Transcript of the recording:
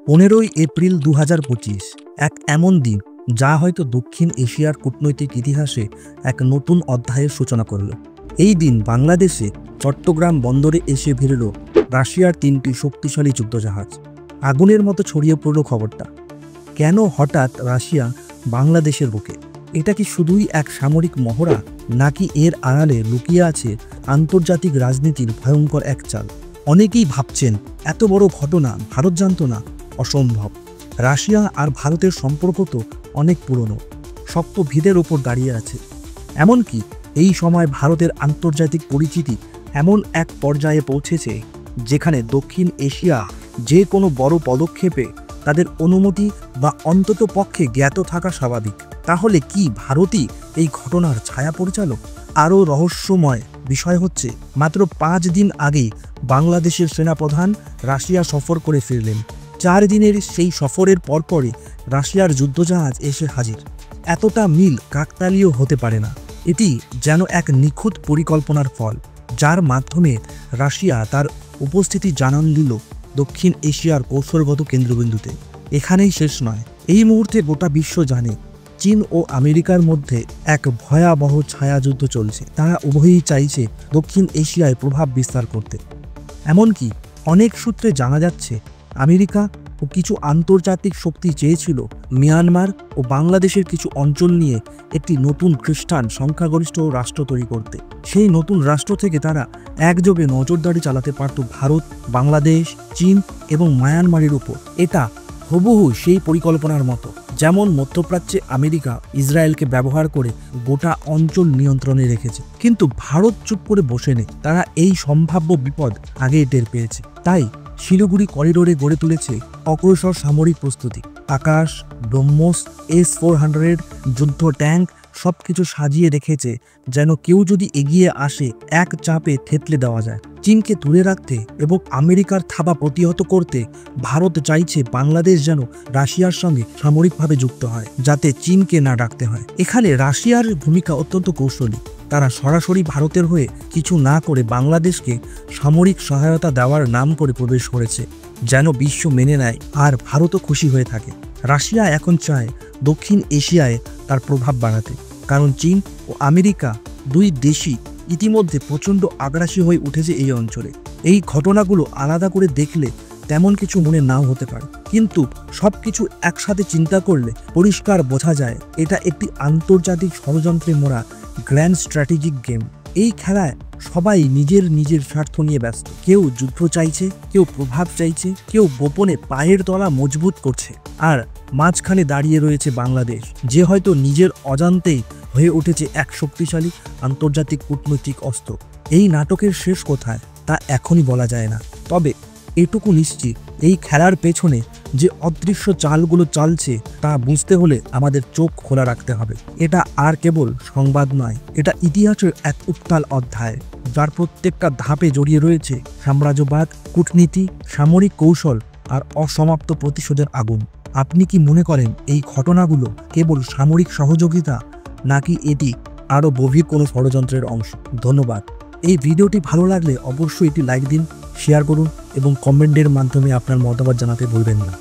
15ই April 2025 এক এমন দিন যা হয়তো দক্ষিণ এশিয়ার কূটনৈতিক ইতিহাসে এক নতুন অধ্যায়ের সূচনা করল। এই দিন বাংলাদেশে চট্টগ্রাম বন্দরে এসে ভিড়ল রাশিয়ার 3টি শক্তিশালী যুদ্ধজাহাজ। আগুনের মতো ছড়িয়ে পড়ল খবরটা। কেন হঠাৎ রাশিয়া বাংলাদেশের বুকে? এটা কি শুধুই এক সামরিক মহড়া, নাকি এর আড়ালে লুকিয়ে আছে আন্তর্জাতিক রাজনীতির ভয়ঙ্কর এক চাল? অনেকেই ভাবছেন এত বড় ঘটনা ভারত জানত না। অসম্ভব। রাশিয়া আর ভারতের সম্পর্ক তো অনেক পুরনো, শক্ত ভিদের ওপর দাঁড়িয়ে আছে। এমনকি এই সময় ভারতের আন্তর্জাতিক পরিচিতি এমন এক পর্যায়ে পৌঁছেছে যেখানে দক্ষিণ এশিয়া যে কোনো বড় পদক্ষেপে তাদের অনুমতি বা অন্তত পক্ষে জ্ঞাত থাকা স্বাভাবিক। তাহলে কি ভারতই এই ঘটনার ছায়া পরিচালক? আরও রহস্যময় বিষয় হচ্ছে, মাত্র 5 দিন আগেই বাংলাদেশের সেনাপ্রধান রাশিয়া সফর করে ফিরলেন। 4 দিনের সেই সফরের পরপরই রাশিয়ার যুদ্ধজাহাজ এসে হাজির। এতটা মিল কাকতালীয় হতে পারে না। এটি যেন এক নিখুঁত পরিকল্পনার ফল, যার মাধ্যমে রাশিয়া তার উপস্থিতি জানান দিল দক্ষিণ এশিয়ার কৌশলগত কেন্দ্রবিন্দুতে। এখানেই শেষ নয়। এই মুহূর্তে গোটা বিশ্ব জানে চীন ও আমেরিকার মধ্যে এক ভয়াবহ ছায়াযুদ্ধ চলছে। তারা উভয়ই চাইছে দক্ষিণ এশিয়ায় প্রভাব বিস্তার করতে। এমনকি অনেক সূত্রে জানা যাচ্ছে আমেরিকা ও কিছু আন্তর্জাতিক শক্তি চেয়েছিল মিয়ানমার ও বাংলাদেশের কিছু অঞ্চল নিয়ে একটি নতুন খ্রিস্টান সংখ্যাগরিষ্ঠ রাষ্ট্র তৈরি করতে। সেই নতুন রাষ্ট্র থেকে তারা একযোগে নজরদারি চালাতে পারত ভারত, বাংলাদেশ, চীন এবং মায়ানমারের উপর। এটা হুবহু সেই পরিকল্পনার মতো, যেমন মধ্যপ্রাচ্যে আমেরিকা ইসরায়েলকে ব্যবহার করে গোটা অঞ্চল নিয়ন্ত্রণে রেখেছে। কিন্তু ভারত চুপ করে বসে নেই। তারা এই সম্ভাব্য বিপদ আগেই টের পেয়েছে। তাই শিলিগুড়ি করিডোরে গড়ে তুলেছে অগ্রসর সামরিক প্রস্তুতি। আকাশ, ব্রহ্মোস, S-400 যুদ্ধ ট্যাঙ্ক সবকিছু সাজিয়ে রেখেছে যেন কেউ যদি এগিয়ে আসে এক চাপে থেতলে দেওয়া যায়। চীনকে দূরে রাখতে এবং আমেরিকার থাবা প্রতিহত করতে ভারত চাইছে বাংলাদেশ যেন রাশিয়ার সঙ্গে সামরিকভাবে যুক্ত হয়, যাতে চীনকে না ডাকতে হয়। এখানে রাশিয়ার ভূমিকা অত্যন্ত কৌশলী। তারা সরাসরি ভারতের হয়ে কিছু না করে বাংলাদেশকে সামরিক সহায়তা দেওয়ার নাম করে প্রবেশ করেছে, যেন বিশ্ব মেনে নেয় আর ভারতও খুশি হয়ে থাকে। রাশিয়া এখন চায় দক্ষিণ এশিয়ায় তার প্রভাব বাড়াতে, কারণ চীন ও আমেরিকা দুই দেশই ইতিমধ্যে প্রচণ্ড আগ্রাসী হয়ে উঠেছে এই অঞ্চলে। এই ঘটনাগুলো আলাদা করে দেখলে তেমন কিছু মনে নাও হতে পারে, কিন্তু সব কিছু একসাথে চিন্তা করলে পরিষ্কার বোঝা যায় এটা একটি আন্তর্জাতিক ষড়যন্ত্রে মোড়া গ্র্যান্ড স্ট্র্যাটেজিক গেম। এই খেলায় সবাই নিজের নিজের স্বার্থ নিয়ে ব্যস্ত। কেউ যুদ্ধ চাইছে, কেউ প্রভাব চাইছে, কেউ গোপনে পায়ের তলা মজবুত করছে। আর মাঝখানে দাঁড়িয়ে রয়েছে বাংলাদেশ, যে হয়তো নিজের অজান্তেই হয়ে উঠেছে এক শক্তিশালী আন্তর্জাতিক কূটনৈতিক অস্ত্র। এই নাটকের শেষ কোথায় তা এখনই বলা যায় না, তবে এটুকু নিশ্চিত, এই খেলার পেছনে যে অদৃশ্য চালগুলো চালছে তা বুঝতে হলে আমাদের চোখ খোলা রাখতে হবে। এটা আর কেবল সংবাদ নয়, এটা ইতিহাসের এক উত্তাল অধ্যায়, যার প্রত্যেকটা ধাপে জড়িয়ে রয়েছে সাম্রাজ্যবাদ, কূটনীতি, সামরিক কৌশল আর অসমাপ্ত প্রতিশোধের আগুন। আপনি কি মনে করেন এই ঘটনাগুলো কেবল সামরিক সহযোগিতা, নাকি এটি আরও গভীর কোনো ষড়যন্ত্রের অংশ? ধন্যবাদ। এই ভিডিওটি ভালো লাগলে অবশ্যই এটি লাইক দিন, শেয়ার করুন এবং কমেন্টের মাধ্যমে আপনার মতামত জানাতে ভুলবেন না।